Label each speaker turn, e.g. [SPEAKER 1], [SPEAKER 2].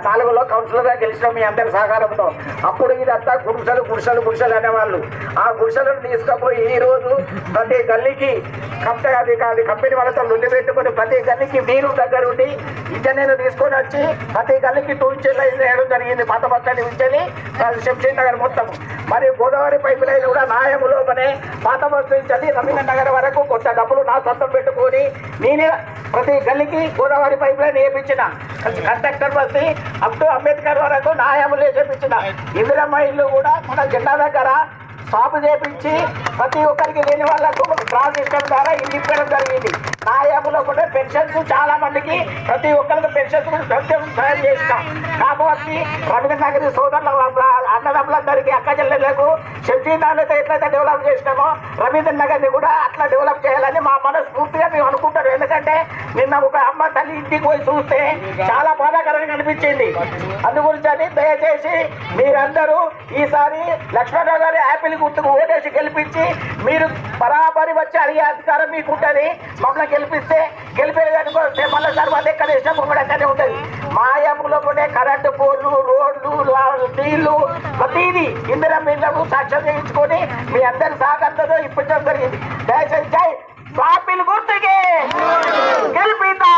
[SPEAKER 1] 4లో కౌన్సిలర్గా గెలిచిన మీ అందరి సహకారంతో. అప్పుడు ఇదంతా గుడిసెలు అనేవాళ్ళు. ఆ గుడిసెలను తీసుకుపోయి ఈ రోజు ప్రతి గల్లీకి కంపెనీ వాళ్ళతో లొల్లి పెట్టుకుని ప్రతి గల్లీకి మీరు దగ్గరుండి ఇంజనీర్ తీసుకొని వచ్చి ప్రతి గల్లీకి 2 ఇంచెస్ లైన్ వేయడం జరిగింది. పాత బస్టాండ్ నుంచి శంషీర్ నగర్ మొత్తం. మరియు గోదావరి పైప్ లైన్ కూడా నాయములోనే పాత బస్సు నుంచి రవీంద్ర నగర్ వరకు కొంత డబ్బులు నా సొంతం పెట్టుకొని నేనే ప్రతి గల్లీకి గోదావరి పైప్ లైన్ వేయించిన. Conductor bus up to Ambedkar వరకు నాయములు చేపించిన. ఇందిరమ్మ ఇల్లు కూడా మన జెండా దగ్గర స్టాప్ చేపించి ప్రతి ఒక్కరికి లేని వాళ్ళకు ట్రాన్సిస్టర్ ద్వారా ఇల్లు ఇప్పడం జరిగింది. నాయకులు కూడా పెన్షన్స్ చాలా మందికి ప్రతి ఒక్కరికి పెన్షన్స్ తయారు చేసినాం. కాబట్టి రవీంద్ర నగర్ సోదరుల అన్నదమ్ములందరికీ అక్క చెల్లెళ్లకు శంషీర్నగర్ ఎట్లయితే డెవలప్ చేసినామో రవీంద్ర నగర్ని కూడా అట్లా డెవలప్ చేయాలని మా మనస్ఫూర్తిగా మేము అనుకుంటారు. ఎందుకంటే నిన్న ఒక అమ్మ తల్లి ఇంటికి పోయి చూస్తే చాలా బాధాకరంగా అనిపించింది. అందుగురించి దయచేసి మీరందరూ ఈసారి లక్ష్మణరావు గారి యాపిల్ గుర్తుకు ఓటేసి గెలిపించి మీరు బరాబరి వచ్చి అడిగే అధికారం మీకు ఉంటుంది. మమ్మల్ని గెలిపేదనుకోస్తే మళ్ళీ తర్వాత ఎక్కడ ఇష్టం కూడా అక్కడే ఉంటుంది. మాయములో కూడా కరెంటు పోల్లు, రోడ్లు, నీళ్లు ప్రతిదీ ఇందిరమ్మ ఇళ్లకు సాక్ష్యం చేయించుకొని మీ అందరి సహకారంతో ఇప్పించడం జరిగింది. దయచేసి జై యాపిల్ గుర్తుకి గెలిపిద్దాం.